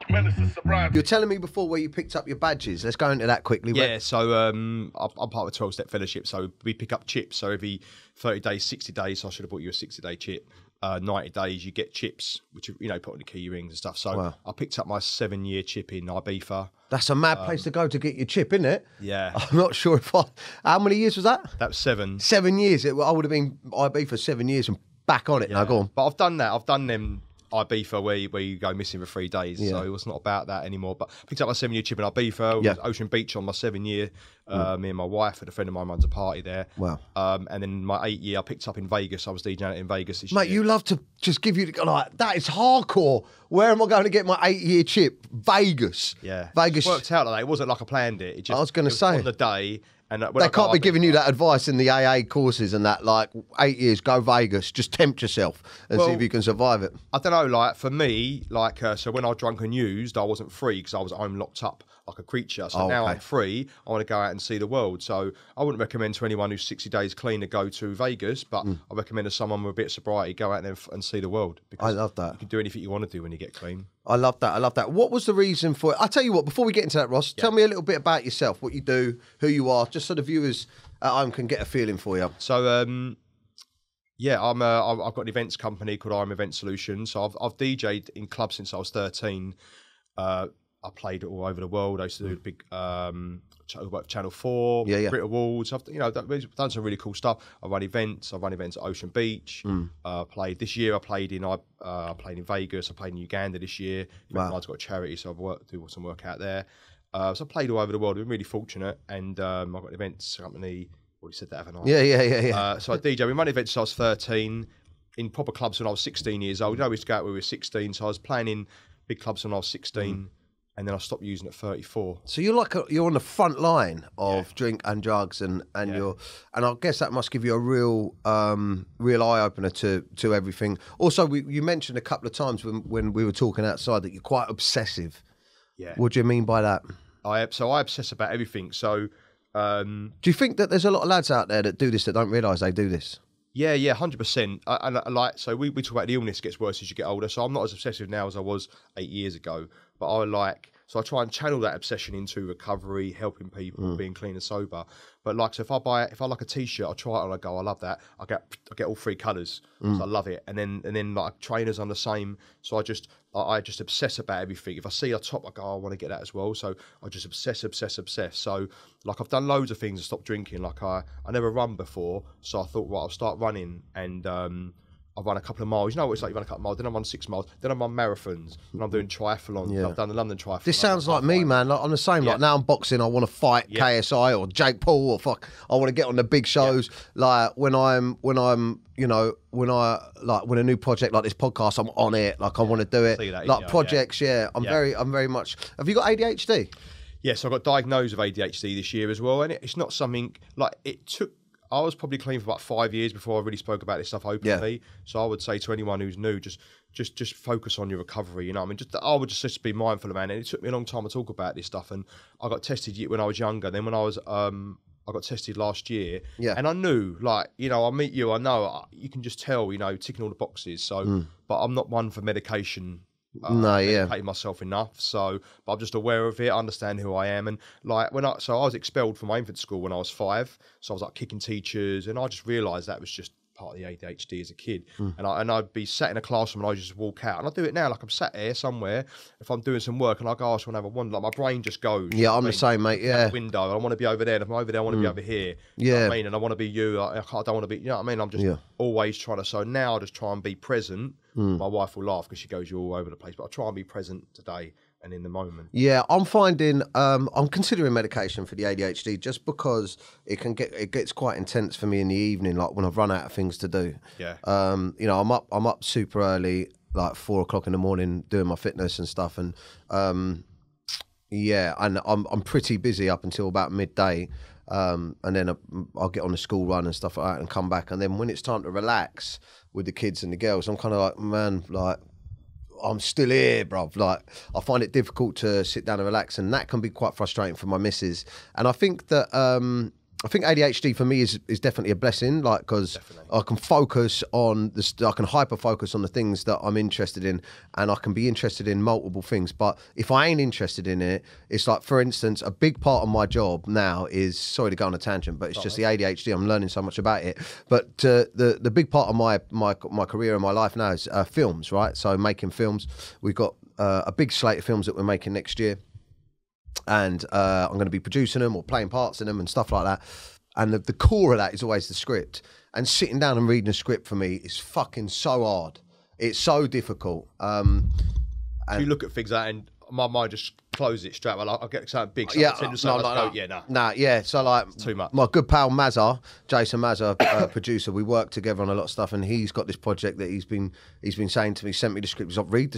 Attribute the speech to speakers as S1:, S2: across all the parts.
S1: Menace and Sobriety.
S2: You're telling me before where you picked up your badges. Let's go into that quickly.
S3: Yeah, so I'm part of a 12-step fellowship, so we pick up chips. So every 30 days, 60 days, so I should have bought you a 60-day chip. 90 days, you get chips, which you know, put on the key rings and stuff. So I picked up my 7-year chip in Ibiza.
S2: That's a mad place to go to get your chip, isn't it?
S3: Yeah.
S2: I'm not sure if How many years was that?
S3: That was 7.
S2: 7 years. I would have been Ibiza 7 years and back on it. Now go on.
S3: But I've done that. I've done them Ibiza where you go missing for 3 days. So it was not about that anymore. But I picked up my 7-year chip in Ibiza. It was Ocean Beach on my 7-year. Me and my wife and a friend of mine runs a party there.
S2: Wow.
S3: And then my 8-year I picked up in Vegas. I was DJing in Vegas this year.
S2: Mate, you love to just give you like that is hardcore. Where am I going to get my 8-year chip? Vegas.
S3: Yeah.
S2: Vegas.
S3: It worked out like that. It wasn't like I planned it. It just,
S2: I was going to say
S3: on the day. And
S2: they can't be giving you that advice in the AA courses and that, like, 8 years, go Vegas, just tempt yourself and see if you can survive it.
S3: I don't know, like, for me, like, so when I was drunk and used, I wasn't free because I was at home locked up like a creature. So now I'm free, I want to go out and see the world. So I wouldn't recommend to anyone who's 60 days clean to go to Vegas, but I recommend to someone with a bit of sobriety, go out there and see the world. Because
S2: I love that.
S3: You can do anything you want to do when you get clean.
S2: I love that. I love that. What was the reason for it? I'll tell you what, before we get into that, Ross, tell me a little bit about yourself, what you do, who you are, just so the viewers at home can get a feeling for you.
S3: So, yeah, I've got an events company called I'm Event Solutions. So I've DJ'd in clubs since I was 13. I played all over the world. I used to do big Channel 4, Brit Awards. I've done some really cool stuff. I run events. I run events at Ocean Beach. Played this year. I played in Vegas. I played in Uganda this year. I've got a charity, so I've do some work out there. So I played all over the world. I've been really fortunate, and I've got an events company. Already said that, haven't I?
S2: Yeah.
S3: So I DJ. We run events since I was 13 in proper clubs when I was 16 years old. You know, we used to go out when we were 16. So I was playing in big clubs when I was 16. And then I stopped using at 34.
S2: So you're on the front line of drink and drugs, and I guess that must give you a real eye opener to everything. Also, you mentioned a couple of times when we were talking outside that you're quite obsessive. Yeah. What do you mean by that?
S3: I obsess about everything. So,
S2: do you think that there's a lot of lads out there that do this that don't realise they do this?
S3: Yeah, 100%. And so we talk about the illness gets worse as you get older. So I'm not as obsessive now as I was 8 years ago. But I try and channel that obsession into recovery, helping people, being clean and sober. But so if I like a t-shirt, I try it and I go, I love that. I get all 3 colours, so I love it. And then like trainers on the same. So I just obsess about everything. If I see a top, I go, I want to get that as well. So I just obsess. So like I've done loads of things to stop drinking. Like I never run before, so I thought, right, I'll start running and. I've run a couple of miles. You know what it's like, you run a couple of miles, then I run 6 miles, then I run marathons, and I'm doing triathlons. Yeah. I've done the London Triathlon.
S2: This sounds like me, man. Like, I'm the same. Like now I'm boxing, I want to fight KSI or Jake Paul or I want to get on the big shows. Like when I win a new project like this podcast, I'm on it. Like I want to do it. Like projects, I'm very much. Have you got ADHD?
S3: Yes, I got diagnosed with ADHD this year as well, and it's not something like it took. I was probably clean for about 5 years before I really spoke about this stuff openly. Yeah. So I would say to anyone who's new, just focus on your recovery. You know what I mean? I would just be mindful of it. And it took me a long time to talk about this stuff. And I got tested when I was younger. Then when I was, I got tested last year. Yeah. And I knew, like, you know, I meet you, I know, you can just tell, you know, ticking all the boxes. So, but I'm not one for medication. Medicating myself enough, but I'm just aware of it. I understand who I am, and like I was expelled from my infant school when I was 5. So I was like kicking teachers, and I just realised that was just part of the ADHD as a kid. And I'd be sat in a classroom and I'd just walk out. And I do it now, like I'm sat here somewhere, if I'm doing some work and I go, I just want to have a wander, like my brain just goes.
S2: Yeah, I'm the same, mate,
S3: out the window, I want to be over there, and if I'm over there, I want to be over here. You know what I mean? And I want to be you, I don't want to be, you know what I mean? I'm just always trying to, so now I just try and be present. My wife will laugh because she goes, you're all over the place, but I try and be present today and in the moment. Yeah, I'm finding, I'm considering medication for the ADHD just because it gets quite intense for me in the evening, like when I've run out of things to do. Yeah. You know, I'm up super early, like 4 o'clock in the morning doing my fitness and stuff. And yeah, and I'm pretty busy up until about midday. And then I'll get on the school run and stuff like that and come back. And then when it's time to relax with the kids and the girls, I'm kind of like, man, like, I'm still here, bruv. Like, I find it difficult to sit down and relax, and that can be quite frustrating for my missus. And I think that
S2: I think ADHD for me is definitely a blessing, like, because I can focus on I can hyper focus on the things that I'm interested in, and I can be interested in multiple things. But if I ain't interested in it, it's like, for instance, a big part of my job now is, sorry to go on a tangent, but it's just the ADHD. I'm learning so much about it. But the big part of my career and my life now is films, right? So making films. We've got a big slate of films that we're making next year. And I'm going to be producing them or playing parts in them and stuff like that. And the core of that is always the script. And sitting down and reading a script for me is fucking so hard. It's so difficult.
S3: You look at things like, and my mind just closes it straight away. I'll get something big. So
S2: So like,
S3: too much.
S2: My good pal Mazza, Jason Mazza, producer, we work together on a lot of stuff, and he's got this project that he's been saying to me, sent me the script. He's like, read the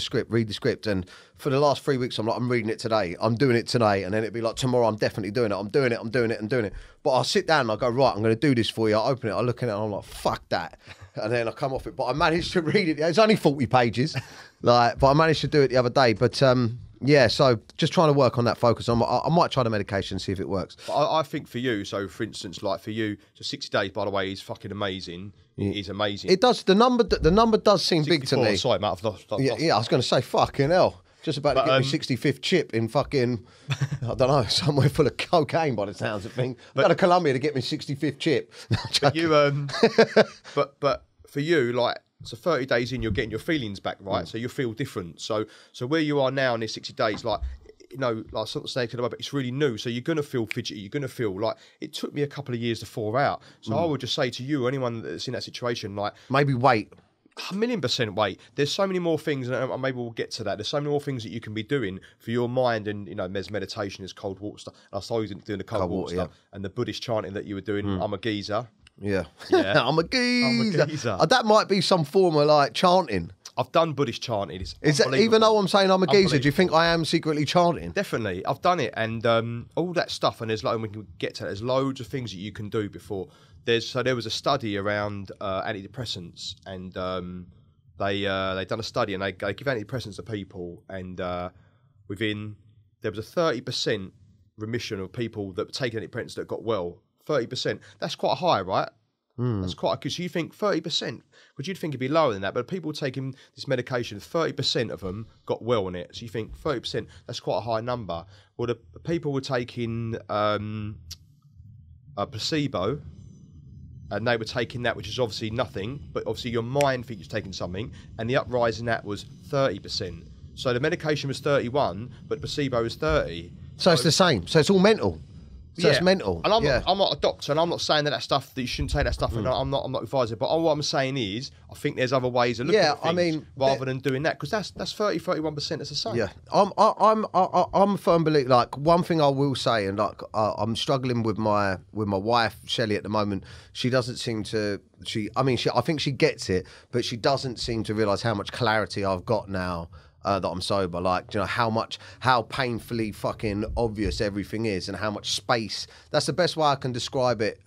S2: script. And for the last 3 weeks, I'm like, I'm reading it today. I'm doing it today. And then it'd be like, tomorrow, I'm definitely doing it. I'm doing it. But I'll sit down and I'll go, right, I'm going to do this for you. I open it, I look at it, and I'm like, fuck that. And then I come off it. But I managed to read it. It's only 40 pages. But I managed to do it the other day. But yeah, so just trying to work on that focus. I might try the medication, see if it works.
S3: I think for you, so for instance, like for you, so 60 days, by the way, is fucking amazing. It is amazing.
S2: It does. The number does seem big to me.
S3: Sorry, Matt, I've lost.
S2: Yeah, I was going to say, fucking hell. Just about to get my 65th chip in fucking, I don't know, somewhere full of cocaine by the sounds of things. I've got to Colombia to get my 65th chip.
S3: But you, but for you, like, so 30 days in, you're getting your feelings back, right? So you feel different. So where you are now in these 60 days, like, you know, like something saying about, it's really new. So you're going to feel fidgety. You're going to feel like it took me a couple of years to thaw out. So I would just say to you, anyone that's in that situation, like,
S2: maybe wait.
S3: 1,000,000% wait. There's so many more things, and maybe we'll get to that. There's so many more things that you can be doing for your mind, and you know, there's meditation, there's cold water stuff. And I saw you doing the cold water stuff, and the Buddhist chanting that you were doing. I'm a geezer.
S2: Yeah. I'm a geezer. That might be some form of like chanting.
S3: I've done Buddhist chanting.
S2: Is that, even though I'm saying I'm a geezer, do you think I am secretly chanting?
S3: Definitely. I've done it, and all that stuff, and there's like, we can get to that, there's loads of things that you can do before. There was a study around antidepressants, and they done a study, and they give antidepressants to people, and there was a 30% remission of people that were taking antidepressants that got well. 30%. That's quite high, right? That's quite good. So you think 30%, because you'd think it'd be lower than that, but people taking this medication, 30% of them got well on it. So you think 30%, that's quite a high number. Well, the people were taking a placebo, and they were taking that, which is obviously nothing, but obviously your mind thinks you're taking something, and the uprise in that was 30%. So the medication was 31, but the placebo was 30.
S2: So it's the same. So it's all mental. So it's mental.
S3: And I'm not a doctor, and I'm not saying that stuff, that you shouldn't take that stuff, and I'm not advising. But all I'm saying is, I think there's other ways of looking at things, rather than doing that, because that's 31%. That's the same.
S2: Yeah, I'm a firm believer. Like, one thing I will say, and like I'm struggling with my wife Shelley at the moment. She doesn't seem to. I think she gets it, but she doesn't seem to realise how much clarity I've got now. That I'm sober, like, you know, how painfully fucking obvious everything is, and how much space. That's the best way I can describe it.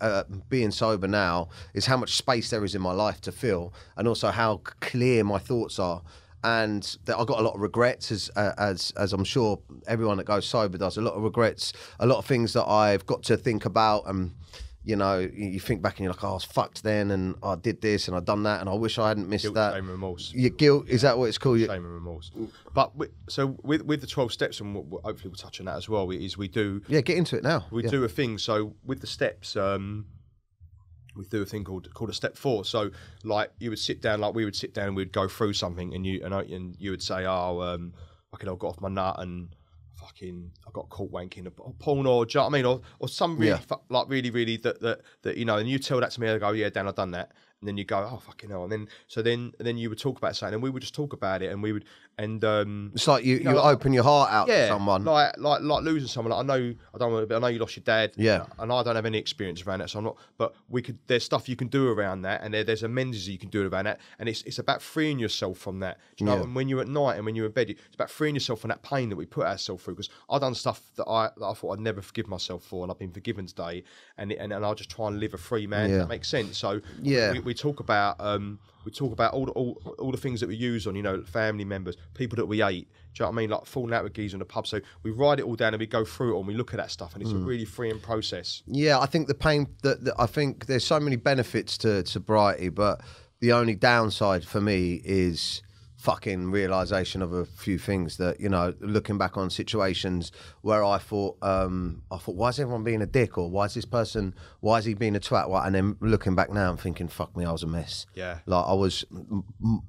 S2: Being sober now is how much space there is in my life to fill, and also how clear my thoughts are. And that I've got a lot of regrets, as I'm sure everyone that goes sober does. A lot of regrets, a lot of things that I've got to think about, and you know, you think back and you're like, oh, I was fucked then, and I did this and I done that, and I wish I hadn't missed
S3: guilt,
S2: that.
S3: Shame and remorse.
S2: Your guilt, is that what it's called?
S3: Shame and remorse. But with the 12 steps, and hopefully we'll touch on that as well, is we do...
S2: Yeah, get into it now.
S3: We do a thing, so with the steps, we do a thing called a step 4. So like you would sit down, like we would sit down and we'd go through something, and you would say, oh, okay, I got off my nut, and I got caught wanking a porn, or do you know what I mean, or some really like really that you know, and you tell that to me, I go, yeah, Dan, I've done that, and then you go, oh fucking hell, and then you would talk about something, and we would just talk about it, and we would, and
S2: it's like you open your heart out to someone,
S3: like losing someone. Like, I know you lost your dad, and I don't have any experience around that, so I'm not. But there's stuff you can do around that, and there's amends you can do around that, and it's about freeing yourself from that. Do you know, and when you're at night and when you're in bed, it's about freeing yourself from that pain that we put ourselves through. Because I've done stuff that I thought I'd never forgive myself for, and I've been forgiven today, and I'll just try and live a free man. Does that make sense? So we we talk about all the things that we use on, you know, family members, people that we ate. Do you know what I mean? Like falling out with geese in the pub. So we write it all down and we go through it and we look at that stuff, and it's a really freeing process.
S2: Yeah, I think the pain that I think there's so many benefits to sobriety, but the only downside for me is fucking realization of a few things that, you know, looking back on situations where I thought, why is everyone being a dick, or why is he being a twat? Well, and then looking back now, I'm thinking, fuck me, I was a mess.
S3: Yeah.
S2: Like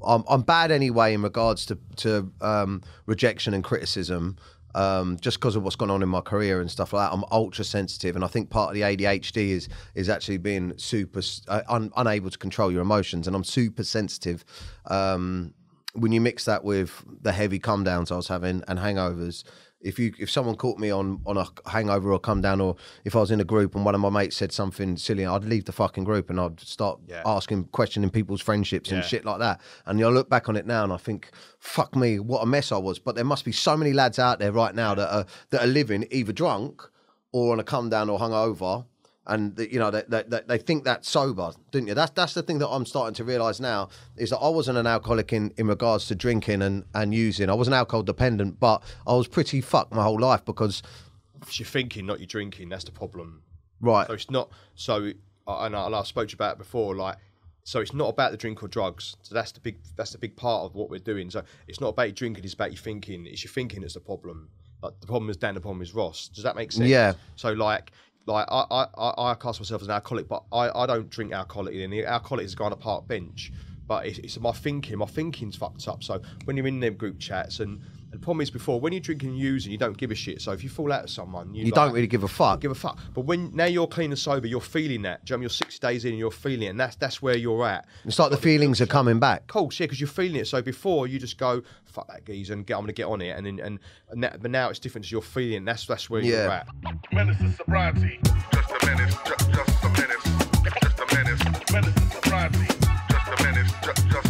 S2: I'm bad anyway in regards to rejection and criticism. Just because of what's gone on in my career and stuff like that, I'm ultra sensitive, and I think part of the ADHD is actually being super unable to control your emotions, and I'm super sensitive. When you mix that with the heavy come downs I was having and hangovers, if someone caught me on a hangover or come down, or if I was in a group and one of my mates said something silly, I'd leave the fucking group and I'd start questioning people's friendships and shit like that. And I look back on it now and I think, fuck me, what a mess I was. But there must be so many lads out there right now that are living either drunk or on a come down or hungover. And you know they think that's sober, didn't you? That's the thing that I'm starting to realise now, is that I wasn't an alcoholic in regards to drinking and using. I wasn't alcohol dependent, but I was pretty fucked my whole life because
S3: it's your thinking, not your drinking. That's the problem,
S2: right?
S3: So it's not. So and I spoke to you about it before, like. So it's not about the drink or drugs. So that's the big part of what we're doing. So it's not about your drinking, it's about your thinking. It's your thinking that's the problem. Like the problem is Dan, the problem is Ross. Does that make sense?
S2: Yeah.
S3: So like I class myself as an alcoholic, but I don't drink alcoholic. And the alcoholic is a guy on a park bench. But it's my thinking. My thinking's fucked up. So when you're in them group chats, and the problem is before, when you're drinking and using, you don't give a shit. So if you fall out with someone, you
S2: don't really give a fuck.
S3: Give a fuck. But now you're clean and sober, you're feeling that. Do you know what I mean? You're 60 days in and you're feeling it, and that's where you're at.
S2: It's like the feelings are coming back.
S3: Cool, yeah, because you're feeling it. So before you just go, fuck that geezer, and I'm going to get on it, but now it's different. So you're feeling it. That's where you're at.
S1: Menace and sobriety. Just a menace. Just a menace. Just a menace. Menace and sobriety. Just a menace. Just